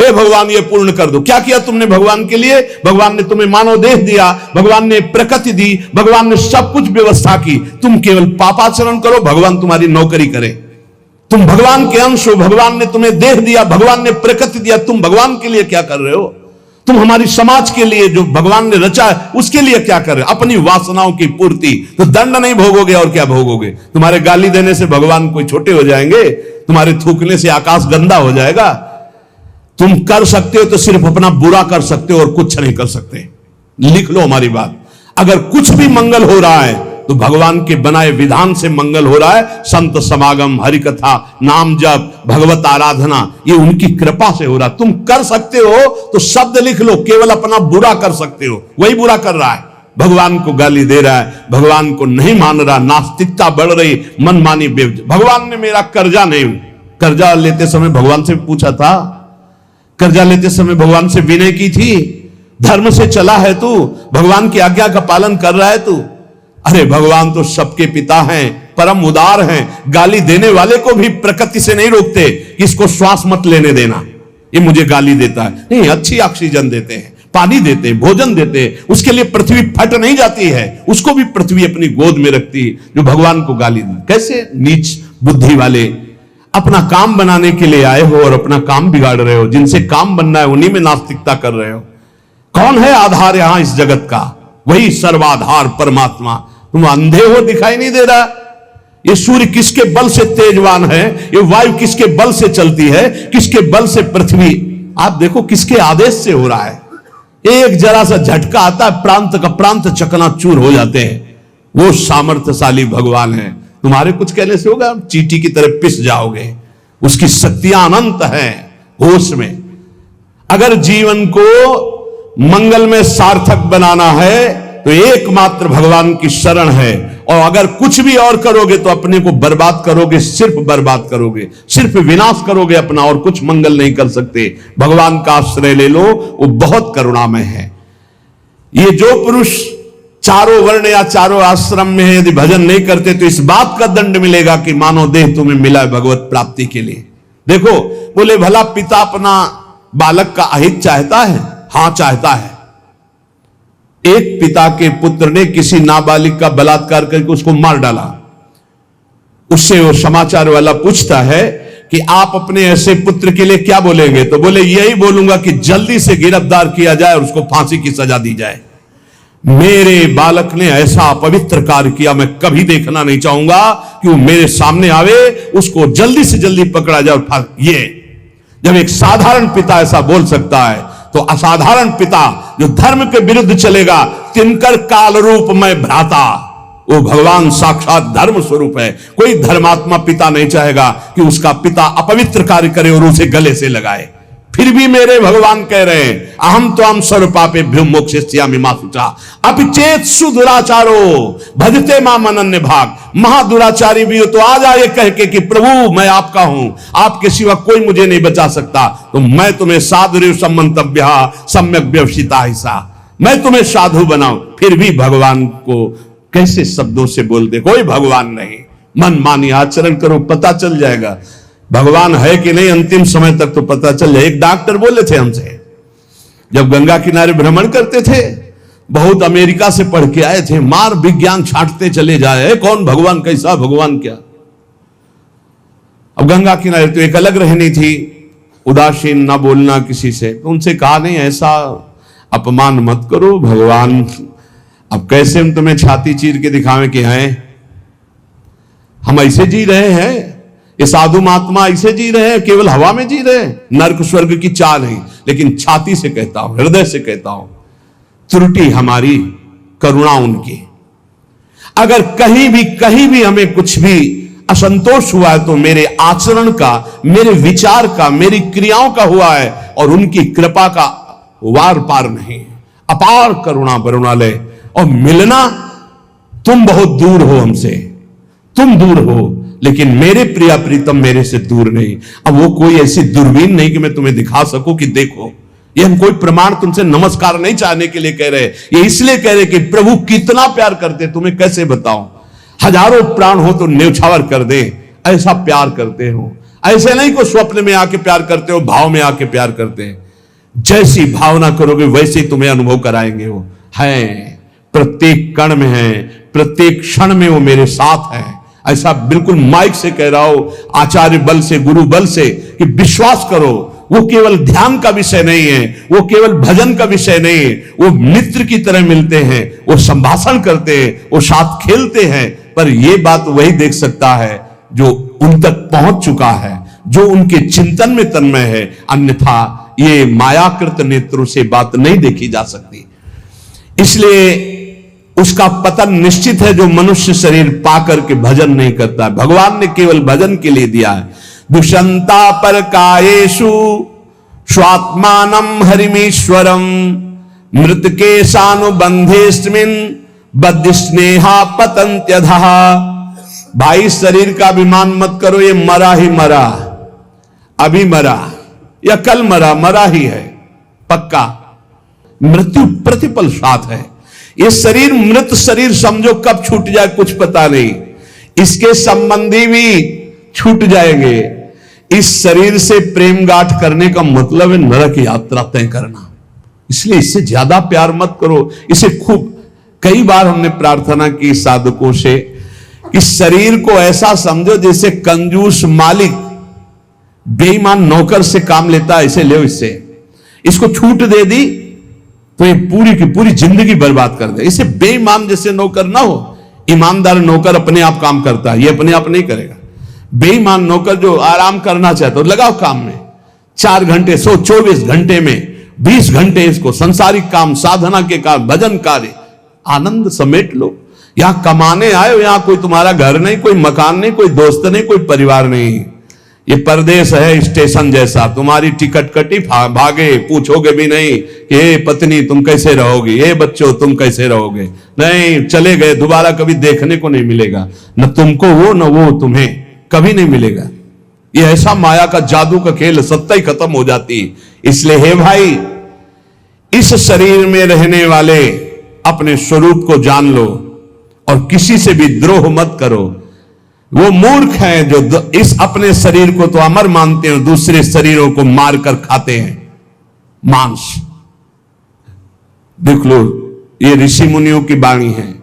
हे भगवान ये पूर्ण कर दो। क्या किया तुमने भगवान के लिए? भगवान ने तुम्हें मानव देह दिया, भगवान ने प्रकृति दी, भगवान ने सब कुछ व्यवस्था की। तुम केवल पापाचरण करो, भगवान तुम्हारी नौकरी करे। तुम भगवान के अंश हो, भगवान ने तुम्हें देह दिया, भगवान ने प्रकृति दिया, तुम भगवान के लिए क्या कर रहे हो? तुम हमारी समाज के लिए जो भगवान ने रचा है उसके लिए क्या कर रहे हो? अपनी वासनाओं की पूर्ति। तो दंड नहीं भोगोगे और क्या भोगोगे? तुम्हारे गाली देने से भगवान कोई छोटे हो जाएंगे? तुम्हारे थूकने से आकाश गंदा हो जाएगा? तुम कर सकते हो तो सिर्फ अपना बुरा कर सकते हो और कुछ नहीं कर सकते। लिख लो हमारी बात। अगर कुछ भी मंगल हो रहा है तो भगवान के बनाए विधान से मंगल हो रहा है। संत समागम, हरि कथा, नाम जप, भगवत आराधना, ये उनकी कृपा से हो रहा। तुम कर सकते हो तो शब्द लिख लो, केवल अपना बुरा कर सकते हो, वही बुरा कर रहा है। भगवान को गाली दे रहा है, भगवान को नहीं मान रहा, नास्तिकता बढ़ रही, मनमानी भगवान ने मेरा कर्जा नहीं। कर्जा लेते समय भगवान से पूछा था? कर्जा लेते समय भगवान से विनय की थी? धर्म से चला है तू? भगवान की आज्ञा का पालन कर रहा है तू? अरे भगवान तो सबके पिता हैं, परम उदार हैं। गाली देने वाले को भी प्रकृति से नहीं रोकते, इसको श्वास मत लेने देना, ये मुझे गाली देता है। नहीं, अच्छी ऑक्सीजन देते हैं, पानी देते हैं, भोजन देते हैं, उसके लिए पृथ्वी फट नहीं जाती है, उसको भी पृथ्वी अपनी गोद में रखती है। जो भगवान को गाली दे, कैसे नीच बुद्धि वाले अपना काम बनाने के लिए आए हो और अपना काम बिगाड़ रहे हो। जिनसे काम बनना है उन्हीं में नास्तिकता कर रहे हो। कौन है आधार यहां इस जगत का? वही सर्वाधार परमात्मा। तुम अंधे हो, दिखाई नहीं दे रहा? ये सूर्य किसके बल से तेजवान है? ये वायु किसके बल से चलती है? किसके बल से पृथ्वी? आप देखो किसके आदेश से हो रहा है। एक जरा सा झटका आता है, प्रांत का प्रांत चकनाचूर हो जाते हैं। वो सामर्थ्यशाली भगवान है। तुम्हारे कुछ कहने से होगा? चींटी की तरह पिस जाओगे। उसकी शक्तियां अनंत हैं। होश में अगर जीवन को मंगल में सार्थक बनाना है तो एकमात्र भगवान की शरण है। और अगर कुछ भी और करोगे तो अपने को बर्बाद करोगे, सिर्फ बर्बाद करोगे, सिर्फ विनाश करोगे अपना, और कुछ मंगल नहीं कर सकते। भगवान का आश्रय ले लो, वो बहुत करुणामय है। ये जो पुरुष चारों वर्ण या चारों आश्रम में यदि भजन नहीं करते तो इस बात का दंड मिलेगा कि मानव देह तुम्हें मिला है भगवत प्राप्ति के लिए। देखो, बोले भला पिता अपना बालक का अहित चाहता है? हां, चाहता है। एक पिता के पुत्र ने किसी नाबालिग का बलात्कार करके उसको मार डाला। उससे वो समाचार वाला पूछता है कि आप अपने ऐसे पुत्र के लिए क्या बोलेंगे? तो बोले यही बोलूंगा कि जल्दी से गिरफ्तार किया जाए और उसको फांसी की सजा दी जाए। मेरे बालक ने ऐसा अपवित्र कार्य किया, मैं कभी देखना नहीं चाहूंगा कि वो मेरे सामने आवे, उसको जल्दी से जल्दी पकड़ा जाए। ये जब एक साधारण पिता ऐसा बोल सकता है तो असाधारण पिता जो धर्म के विरुद्ध चलेगा, तिनकर काल रूप में भ्राता, वो भगवान साक्षात धर्म स्वरूप है। कोई धर्मात्मा पिता नहीं चाहेगा कि उसका पिता अपवित्र कार्य करे और उसे गले से लगाए। फिर भी मेरे भगवान कह रहे हैं, अहम तो हम सर्व पापेभ्यो मोक्षयिष्यामि मा शुचा अपिचेत सुदुराचारो भजते माम अनन्य भाग। महादुराचारी भी हो तो आ जाए कह के कि प्रभु मैं आपका हूं, आपके सिवा कोई मुझे नहीं बचा सकता, तो मैं तुम्हें साधु सम्मंतव्य सम्यक व्यवसिता हिस्सा, मैं तुम्हें साधु बनाऊं। फिर भी भगवान को कैसे शब्दों से बोलते? कोई भगवान नहीं। मन मानी आचरण करो, पता चल जाएगा भगवान है कि नहीं। अंतिम समय तक तो पता चल जाए। एक डॉक्टर बोले थे हमसे, जब गंगा किनारे भ्रमण करते थे, बहुत अमेरिका से पढ़ के आए थे, मार विज्ञान छांटते चले जाए, कौन भगवान, कैसा भगवान, क्या। अब गंगा किनारे तो एक अलग रहनी थी, उदासीन, ना बोलना किसी से। तो उनसे कहा नहीं, ऐसा अपमान मत करो, भगवान अब कैसे हम तुम्हें छाती चीर के दिखावें कि हैं हम ऐसे जी रहे हैं, ये साधु महात्मा ऐसे जी रहे हैं, केवल हवा में जी रहे हैं, नरक स्वर्ग की चाह नहीं। लेकिन छाती से कहता हूं, हृदय से कहता हूं, त्रुटि हमारी, करुणा उनकी। अगर कहीं भी हमें कुछ भी असंतोष हुआ है तो मेरे आचरण का, मेरे विचार का, मेरी क्रियाओं का हुआ है, और उनकी कृपा का वार पार नहीं। अपार करुणा बरुणालय। और मिलना, तुम बहुत दूर हो हमसे, तुम दूर हो, लेकिन मेरे प्रिया प्रीतम मेरे से दूर नहीं। अब वो कोई ऐसी दूरबीन नहीं कि मैं तुम्हें दिखा सकूं कि देखो। ये हम कोई प्रमाण तुमसे नमस्कार नहीं चाहने के लिए कह रहे, ये इसलिए कह रहे कि प्रभु कितना प्यार करते, तुम्हें कैसे बताऊं। हजारों प्राण हो तो न्यौछावर कर दे, ऐसा प्यार करते हो, ऐसे नहीं को स्वप्न में आके प्यार करते हो, भाव में आके प्यार करते हैं। जैसी भावना करोगे वैसे ही तुम्हें अनुभव कराएंगे। वो है, प्रत्येक कण में है, प्रत्येक क्षण में वो मेरे साथ है। ऐसा बिल्कुल माइक से कह रहा हो, आचार्य बल से, गुरु बल से, कि विश्वास करो वो केवल ध्यान का विषय नहीं है, वो केवल भजन का विषय नहीं है। वो मित्र की तरह मिलते हैं, वो संभाषण करते हैं, वो साथ खेलते हैं। पर ये बात वही देख सकता है जो उन तक पहुंच चुका है, जो उनके चिंतन में तन्मय है। अन्यथा ये मायाकृत नेत्रों से बात नहीं देखी जा सकती। इसलिए उसका पतन निश्चित है जो मनुष्य शरीर पाकर के भजन नहीं करता। भगवान ने केवल भजन के लिए दिया है। दुष्यंता पर कायेषु स्वात्मानम हरिमीश्वरम मृतके सानुबंधेस्मिन बद्ध स्नेहा पतंत्यधः। भाई शरीर का अभिमान मत करो, ये मरा ही मरा, अभी मरा या कल मरा, मरा ही है पक्का। मृत्यु प्रतिपल साथ है। ये शरीर मृत शरीर समझो, कब छूट जाए कुछ पता नहीं। इसके संबंधी भी छूट जाएंगे। इस शरीर से प्रेम गांठ करने का मतलब है नरक यात्रा तय करना। इसलिए इससे ज्यादा प्यार मत करो। इसे खूब, कई बार हमने प्रार्थना की साधकों से कि शरीर को ऐसा समझो जैसे कंजूस मालिक बेईमान नौकर से काम लेता है, ऐसे ले इससे। इसको छूट दे दी तो ये पूरी की पूरी जिंदगी बर्बाद कर दे। इसे बेईमान जैसे नौकर ना हो। ईमानदार नौकर अपने आप काम करता है, ये अपने आप नहीं करेगा। बेईमान नौकर जो आराम करना चाहता है, लगाओ काम में 4 घंटे, 124 घंटे में 20 घंटे इसको संसारिक काम, साधना के काम, भजन कार्य, आनंद समेट लो। यहां कमाने आए हो, यहां कोई तुम्हारा घर नहीं, कोई मकान नहीं, कोई दोस्त नहीं, कोई परिवार नहीं। ये परदेश है स्टेशन जैसा। तुम्हारी टिकट कटी, भागे, पूछोगे भी नहीं कि ये पत्नी तुम कैसे रहोगे, ये बच्चों तुम कैसे रहोगे। नहीं, चले गए, दोबारा कभी देखने को नहीं मिलेगा। न तुमको वो, न वो तुम्हें, कभी नहीं मिलेगा। ये ऐसा माया का जादू का खेल, सत्ता ही खत्म हो जाती। इसलिए हे भाई, इस शरीर में रहने वाले अपने स्वरूप को जान लो और किसी से भी द्रोह मत करो। वो मूर्ख हैं जो इस अपने शरीर को तो अमर मानते हैं, दूसरे शरीरों को मारकर खाते हैं मांस। देख लो, ये ऋषि मुनियों की वाणी है।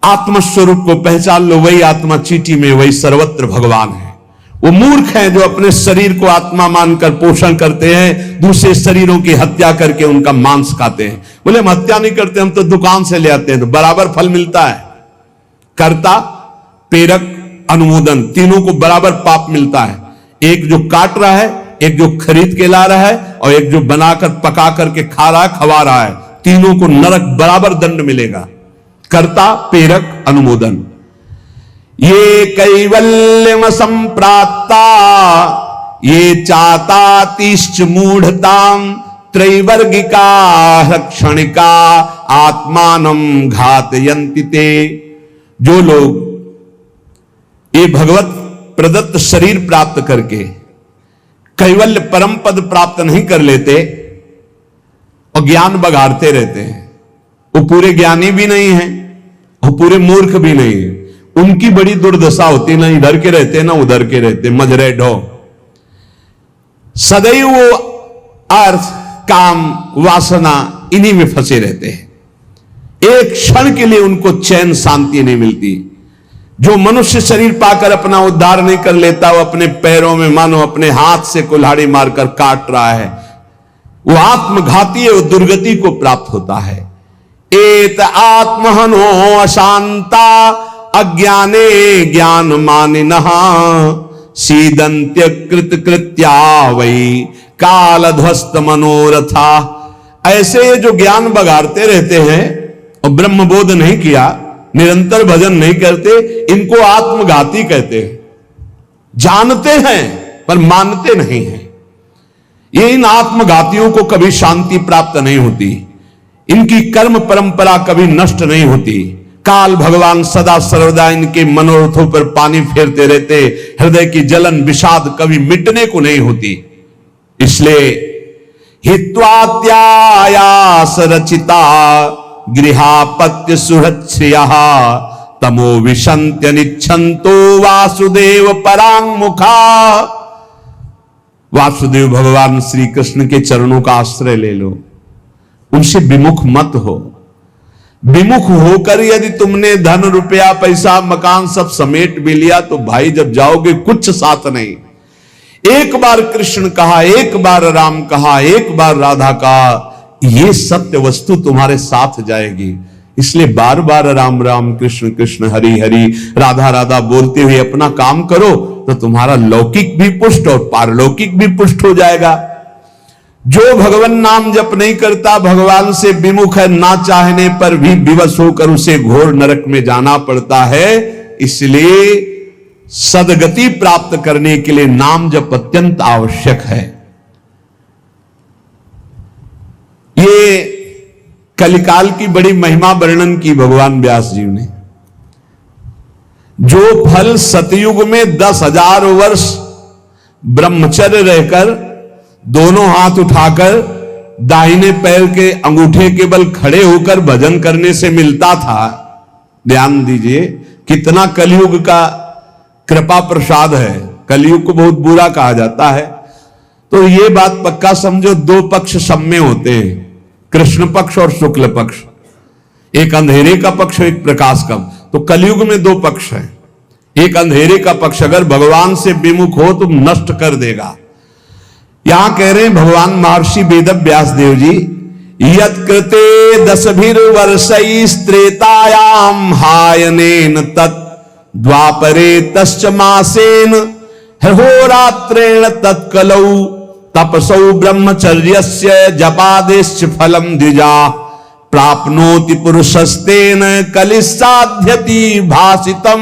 आत्मस्वरूप को पहचान लो, वही आत्मा चीटी में, वही सर्वत्र भगवान है। वो मूर्ख हैं जो अपने शरीर को आत्मा मानकर पोषण करते हैं, दूसरे शरीरों की हत्या करके उनका मांस खाते हैं। बोले हम हत्या नहीं करते, हम तो दुकान से ले आते हैं, तो बराबर फल मिलता है। कर्ता, प्रेरक, अनुमोदन, तीनों को बराबर पाप मिलता है। एक जो काट रहा है, एक जो खरीद के ला रहा है, और एक जो बनाकर पका करके खा रहा है, खवा रहा है। तीनों को नरक बराबर दंड मिलेगा। कर्ता, प्रेरक, अनुमोदन। ये कैवल्यम संप्राप्ता ये चातातिश्च मूढ़ताम त्रैवर्गिका क्षणिका आत्मानम घातयन्ति ते। जो लोग ये भगवत प्रदत्त शरीर प्राप्त करके कैवल्य परम पद प्राप्त नहीं कर लेते और ज्ञान बघाड़ते रहते हैं, वो पूरे ज्ञानी भी नहीं है और पूरे मूर्ख भी नहीं है। उनकी बड़ी दुर्दशा होती, ना इधर के रहते ना उधर के रहते, मजरे ढो। सदैव वो अर्थ, काम, वासना इन्हीं में फंसे रहते हैं। एक क्षण के लिए उनको चैन, शांति नहीं मिलती। जो मनुष्य शरीर पाकर अपना उद्धार नहीं कर लेता, वो अपने पैरों में मानो अपने हाथ से कुल्हाड़ी मारकर काट रहा है। वो आत्मघाती है, वो दुर्गति को प्राप्त होता है। एत आत्महनो अशांता अज्ञाने ज्ञान मानिनः सीदंत्य कृत कृत्या वही काल ध्वस्त मनोरथा। ऐसे जो ज्ञान बघाड़ते रहते हैं और ब्रह्मबोध नहीं किया, निरंतर भजन नहीं करते, इनको आत्मघाती कहते हैं। जानते हैं पर मानते नहीं हैं। ये इन आत्मघातियों को कभी शांति प्राप्त नहीं होती, इनकी कर्म परंपरा कभी नष्ट नहीं होती। काल भगवान सदा सर्वदा इनके मनोरथों पर पानी फेरते रहते। हृदय की जलन विषाद कभी मिटने को नहीं होती। इसलिए हित्वात्यायास रचिता गृहापत्य सुहृच्छ्रियः तमो विशन्त्यनिच्छन्तो वासुदेव परांगमुखा। वासुदेव भगवान श्री कृष्ण के चरणों का आश्रय ले लो, उनसे विमुख मत हो। विमुख होकर यदि तुमने धन रुपया पैसा मकान सब समेट भी लिया तो भाई जब जाओगे कुछ साथ नहीं। एक बार कृष्ण कहा, एक बार राम कहा, एक बार राधा कहा, ये सत्य वस्तु तुम्हारे साथ जाएगी। इसलिए बार बार राम राम कृष्ण कृष्ण हरि हरि राधा राधा बोलते हुए अपना काम करो तो तुम्हारा लौकिक भी पुष्ट और पारलौकिक भी पुष्ट हो जाएगा। जो भगवान नाम जप नहीं करता, भगवान से विमुख है, ना चाहने पर भी विवश होकर उसे घोर नरक में जाना पड़ता है। इसलिए सदगति प्राप्त करने के लिए नाम जप अत्यंत आवश्यक है। ये कलिकाल की बड़ी महिमा वर्णन की भगवान व्यास जी ने। जो फल सतयुग में 10,000 वर्ष ब्रह्मचर्य रहकर दोनों हाथ उठाकर दाहिने पैर के अंगूठे के बल खड़े होकर भजन करने से मिलता था, ध्यान दीजिए कितना कलयुग का कृपा प्रसाद है। कलयुग को बहुत बुरा कहा जाता है, तो ये बात पक्का समझो, दो पक्ष सब में होते हैं, कृष्ण पक्ष और शुक्ल पक्ष, एक अंधेरे का पक्ष एक प्रकाश का। तो कलयुग में दो पक्ष है। एक अंधेरे का पक्ष अगर भगवान से विमुख हो तो नष्ट कर देगा। यहां कह रहे हैं भगवान महर्षि वेद व्यास देव जी, यत् कृते 10 वर्षैस्त्रेतायाम हायनेन तत् द्वापरे तश्च मासेन होरात्रेण तत्कलौ तपसौ ब्रह्मचर्यस्य जपादेश्च फलम द्विजा प्राप्नोति पुरुषस्तेन कलिसाध्यति भासितम।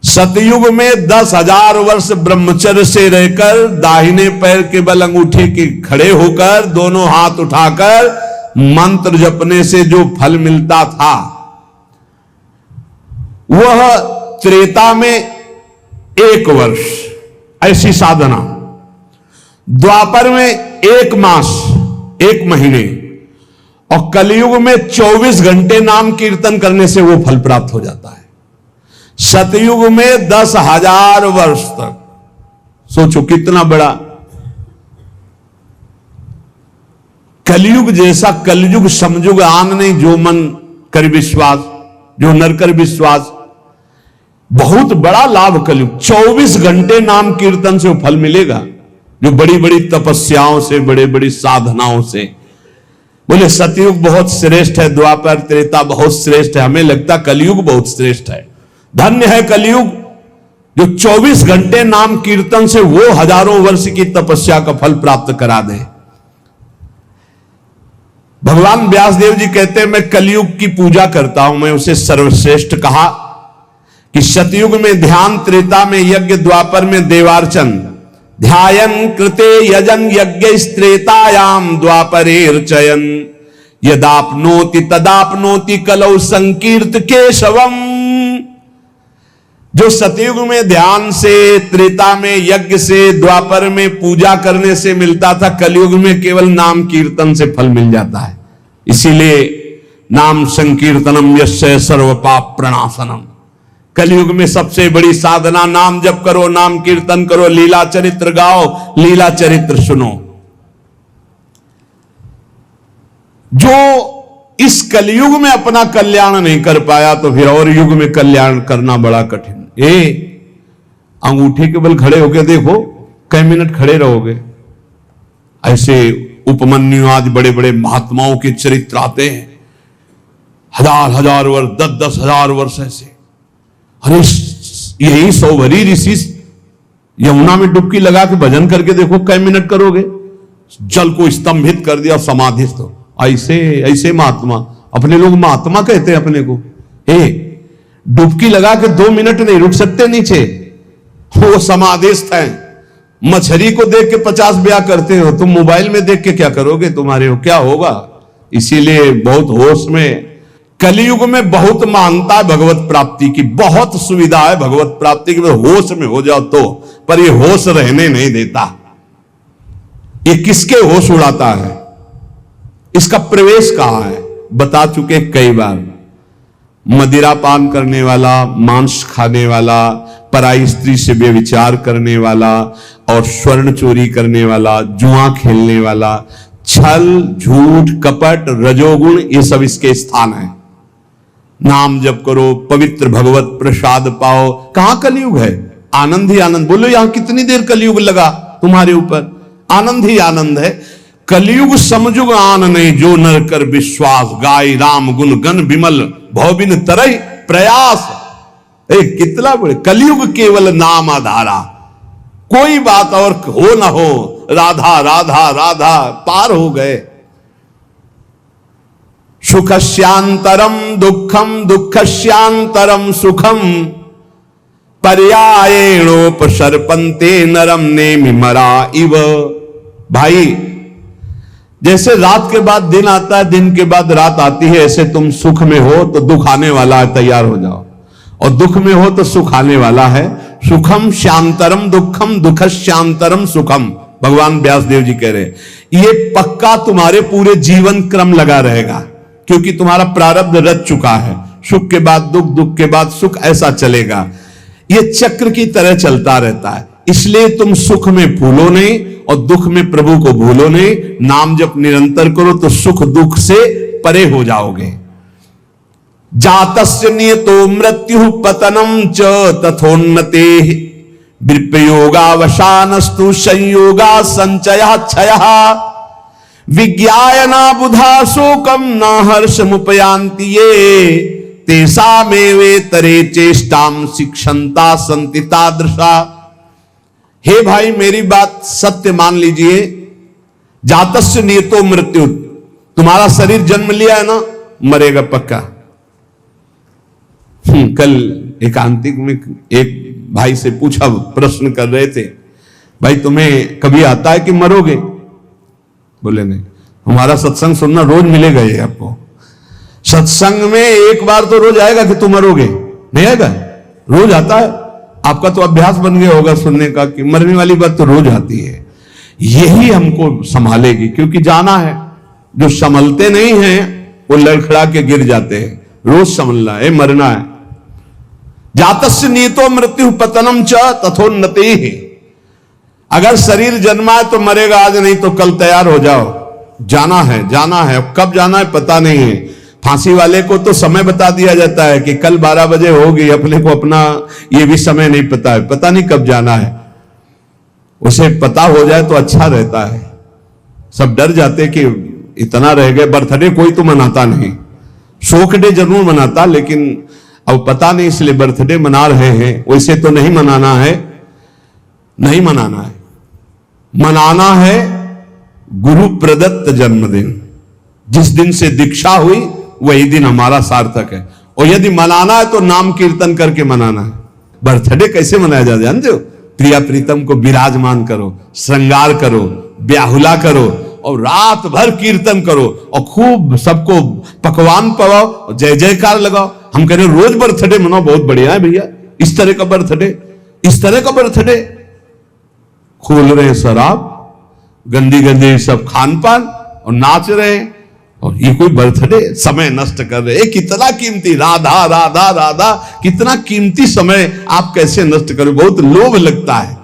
सतयुग में 10,000 वर्ष ब्रह्मचर्य से रहकर दाहिने पैर के बल अंगूठे के खड़े होकर दोनों हाथ उठाकर मंत्र जपने से जो फल मिलता था वह त्रेता में 1 वर्ष ऐसी साधना, द्वापर में 1 मास 1 महीने, और कलयुग में 24 घंटे नाम कीर्तन करने से वो फल प्राप्त हो जाता है। सतयुग में 10,000 वर्ष तक, सोचो कितना बड़ा। कलयुग जैसा कलयुग समयुग आन नहीं, जो मन कर विश्वास, जो नर कर विश्वास। बहुत बड़ा लाभ कलयुग, 24 घंटे नाम कीर्तन से वो फल मिलेगा, जो बड़ी बड़ी तपस्याओं से, बड़े बड़ी साधनाओं से। बोले सतयुग बहुत श्रेष्ठ है, द्वापर त्रेता बहुत श्रेष्ठ है, हमें लगता कलयुग बहुत श्रेष्ठ है। धन्य है कलयुग जो 24 घंटे नाम कीर्तन से वो हजारों वर्ष की तपस्या का फल प्राप्त करा दे। भगवान व्यासदेव जी कहते हैं मैं कलयुग की पूजा करता हूं, मैं उसे सर्वश्रेष्ठ कहा कि सतयुग में ध्यान, त्रेता में यज्ञ, द्वापर में देवार्चन, ध्यायन कृते यजन यज्ञ त्रेतायाम द्वापरेर्चयन यदाप्नोति तदाप्नोति कलौ संकीर्त केशवम। जो सतयुग में ध्यान से, त्रेता में यज्ञ से, द्वापर में पूजा करने से मिलता था, कलयुग में केवल नाम कीर्तन से फल मिल जाता है। इसीलिए नाम संकीर्तनम यस्य सर्व पाप प्रणाशनम। कलयुग में सबसे बड़ी साधना नाम जप करो, नाम कीर्तन करो, लीला चरित्र गाओ, लीला चरित्र सुनो। जो इस कलयुग में अपना कल्याण नहीं कर पाया तो फिर और युग में कल्याण करना बड़ा कठिन। अंगूठे के बल खड़े होके देखो, कई मिनट खड़े रहोगे। ऐसे उपमन्यु आदि बड़े बड़े महात्माओं के चरित्र आते हैं, 1000 वर्ष, 10,000 वर्ष ऐसे। अरे यही सौभरी ऋषि यमुना में डुबकी लगा के भजन करके देखो, कई मिनट करोगे। जल को स्तंभित कर दिया, समाधिस्थ हो। ऐसे ऐसे महात्मा, अपने लोग महात्मा कहते हैं अपने को। डुबकी लगा के 2 मिनट नहीं रुक सकते नीचे, वो समाधिस्थ हैं। मछली को देख के 50 ब्याह करते हो, तुम मोबाइल में देख के क्या करोगे, तुम्हारे हो क्या होगा। इसीलिए बहुत होश में, कलयुग में बहुत मानता है भगवत प्राप्ति की, बहुत सुविधा है भगवत प्राप्ति की, होश में हो जाओ तो। पर ये होश रहने नहीं देता। ये किसके होश उड़ाता है, इसका प्रवेश कहां है, बता चुके कई बार। मदिरा पान करने वाला, मांस खाने वाला, पराई स्त्री से व्यभिचार करने वाला और स्वर्ण चोरी करने वाला, जुआ खेलने वाला, छल, झूठ, कपट, रजोगुण, ये सब इसके स्थान है। नाम जप करो, पवित्र भगवत प्रसाद पाओ। कहां कलयुग है? आनंद ही आनंद। बोलो यहां कितनी देर कलयुग लगा तुम्हारे ऊपर? आनंद ही आनंद है। कलयुग समझुग आन नहीं, जो नर कर विश्वास, गाय राम गुण गण विमल, भौबिन तरह प्रयास। कितना बड़े कलयुग, केवल नाम आधारा, कोई बात और हो ना हो, राधा राधा राधा, पार हो गए। सुखस्यांतरम दुखम, दुखस्यांतरम सुखम, पर्यायेणोपसर्पन्ते नरम नेमि मरा इव। भाई, जैसे रात के बाद दिन आता है, दिन के बाद रात आती है, ऐसे तुम सुख में हो तो दुख आने वाला है, तैयार हो जाओ। और दुख में हो तो सुख आने वाला है। सुखम शांतरम दुखम, दुख शांतरम सुखम, भगवान व्यासदेव जी कह रहे हैं। ये पक्का तुम्हारे पूरे जीवन क्रम लगा रहेगा, क्योंकि तुम्हारा प्रारब्ध रच चुका है। सुख के बाद दुख, दुख के बाद सुख, ऐसा चलेगा। ये चक्र की तरह चलता रहता है। इसलिए तुम सुख में फूलो नहीं और दुख में प्रभु को भूलो नहीं। नाम जप निरंतर करो तो सुख दुख से परे हो जाओगे। जातस्य नियतो मृत्यु पतनम च तथोन्नते, विप्रयोगावसानस्तु संयोगा संचयः क्षयः, विज्ञायना बुधा शोकम न हर्षमुपयान्ति ये, तेषामेवे तरे चेष्टाम शिक्षन्ता सन्ति तादृशा। हे भाई, मेरी बात सत्य मान लीजिए। जातस्य नियतो मृत्यु, तुम्हारा शरीर जन्म लिया है ना, मरेगा पक्का। कल एकांतिक में एक भाई से पूछा, प्रश्न कर रहे थे, भाई तुम्हें कभी आता है कि मरोगे? बोले नहीं, हमारा सत्संग सुनना रोज मिलेगा ये आपको। सत्संग में एक बार तो रोज आएगा कि तुम मरोगे, नहीं आएगा? रोज आता है। आपका तो अभ्यास बन गया होगा सुनने का कि मरने वाली बात तो रोज आती है। यही हमको संभालेगी, क्योंकि जाना है। जो संभलते नहीं हैं वो लड़खड़ा के गिर जाते हैं। रोज संभलना है, मरना है। जातस्य नियतो मृत्यु पतनम च तथोन्नति। अगर शरीर जन्मा है तो मरेगा आज, नहीं तो कल तैयार हो जाओ। जाना है, जाना है। कब जाना है पता नहीं है। फांसी वाले को तो समय बता दिया जाता है कि कल 12 बजे होगी, अपने को अपना ये भी समय नहीं पता है, पता नहीं कब जाना है। उसे पता हो जाए तो अच्छा रहता है। सब डर जाते कि इतना रह गए। बर्थडे कोई तो मनाता नहीं, शोक डे जरूर मनाता, लेकिन अब पता नहीं इसलिए बर्थडे मना रहे हैं। वैसे तो नहीं मनाना है, नहीं मनाना है। मनाना है गुरु प्रदत्त जन्मदिन। जिस दिन से दीक्षा हुई वही दिन हमारा सार्थक है। और यदि मनाना है तो नाम कीर्तन करके मनाना है। बर्थडे कैसे मनाया जाता है जानते हो? प्रिया प्रीतम को विराजमान करो, श्रृंगार करो, ब्याहुला करो और रात भर कीर्तन करो और खूब सबको पकवान पवाओ, जय जयकार लगाओ। हम कह रहे रोज बर्थडे मनाओ, बहुत बढ़िया है भैया। इस तरह का बर्थडे, इस तरह का बर्थडे। खोल रहे हैं शराब, गंदी गंदी सब खान पान और नाच रहे हैं, और ये कोई बर्थडे? समय नष्ट कर रहे हैं। कितना कीमती, राधा राधा राधा, कितना कीमती समय आप कैसे नष्ट करो? बहुत लोभ लगता है।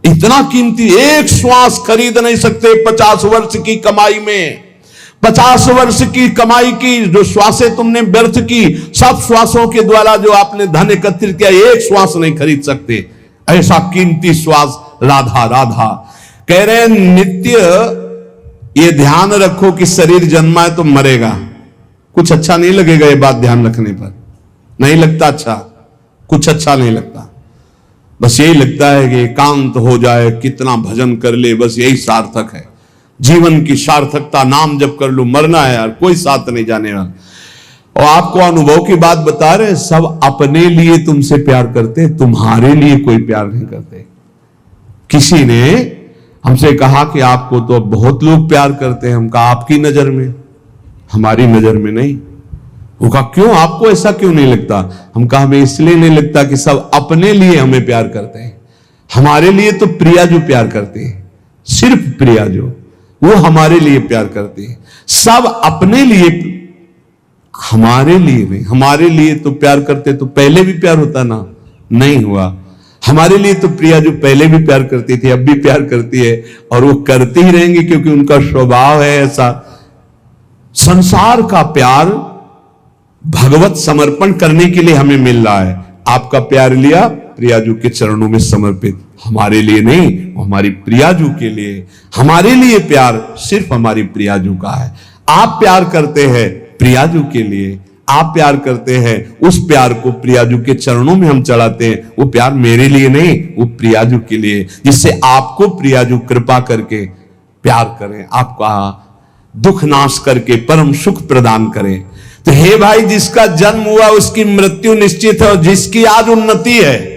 इतना कीमती, एक श्वास खरीद नहीं सकते 50 वर्ष की कमाई में। 50 वर्ष की कमाई की जो श्वासें तुमने व्यर्थ की, सब श्वासों के द्वारा जो आपने धन एकत्रित किया, एक श्वास नहीं खरीद सकते। ऐसा कीमती श्वास राधा राधा। कह रहे नित्य ये ध्यान रखो कि शरीर जन्मा है तो मरेगा। कुछ अच्छा नहीं लगेगा ये बात ध्यान रखने पर, नहीं लगता अच्छा, कुछ अच्छा नहीं लगता। बस यही लगता है कि एकांत हो जाए, कितना भजन कर ले, बस यही सार्थक है। जीवन की सार्थकता नाम जप कर लो। मरना है यार, कोई साथ नहीं जाने वाला। और आपको अनुभव की बात बता रहे, सब अपने लिए तुमसे प्यार करते, तुम्हारे लिए कोई प्यार नहीं करते। किसी ने हमसे कहा कि आपको तो बहुत लोग प्यार करते हैं। हम कहा आपकी नजर में, हमारी नजर में नहीं। वो कहा क्यों, आपको ऐसा क्यों नहीं लगता? हम कहा हमें इसलिए नहीं लगता कि सब अपने लिए हमें प्यार करते हैं। हमारे लिए तो प्रिया जो प्यार करते हैं, सिर्फ प्रिया जो, वो हमारे लिए प्यार करती है। सब अपने लिए हमारे लिए नहीं, हमारे लिए तो प्यार करते तो पहले भी प्यार होता ना, नहीं हुआ। हमारे लिए तो प्रिया जो पहले भी प्यार करती थी, अब भी प्यार करती है, और वो करती ही रहेंगी क्योंकि उनका स्वभाव है ऐसा। संसार का प्यार भगवत समर्पण करने के लिए हमें मिल रहा है। आपका प्यार लिया प्रियाजू के चरणों में समर्पित, हमारे लिए नहीं, हमारी प्रियाजू के लिए। हमारे लिए प्यार सिर्फ हमारी प्रियाजू का है। आप प्यार करते हैं प्रियाजू के लिए, आप प्यार करते हैं, उस प्यार को प्रियाजू के चरणों में हम चढ़ाते हैं। वो प्यार मेरे लिए नहीं, वो प्रियाजू के लिए, जिससे आपको प्रियाजू कृपा करके प्यार करें, आपका दुख नाश करके परम सुख प्रदान करें। तो हे भाई, जिसका जन्म हुआ उसकी मृत्यु निश्चित है, और जिसकी आज उन्नति है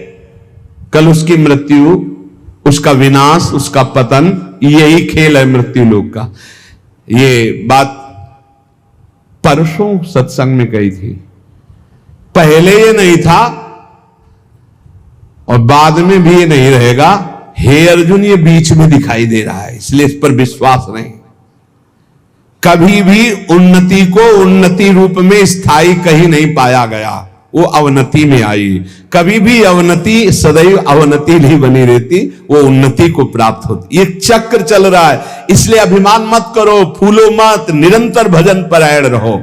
कल उसकी मृत्यु, उसका विनाश, उसका पतन, यही खेल है मृत्यु लोक का। ये बात परसों सत्संग में कही थी। पहले ये नहीं था और बाद में भी ये नहीं रहेगा। हे अर्जुन, ये बीच में दिखाई दे रहा है, इसलिए इस पर विश्वास नहीं। कभी भी उन्नति को उन्नति रूप में स्थायी कहीं नहीं पाया गया, वो अवनति में आई। कभी भी अवनति सदैव अवनति नहीं बनी रहती, वो उन्नति को प्राप्त होती। ये चक्र चल रहा है, इसलिए अभिमान मत करो, फूलो मत, निरंतर भजन परायण रहो।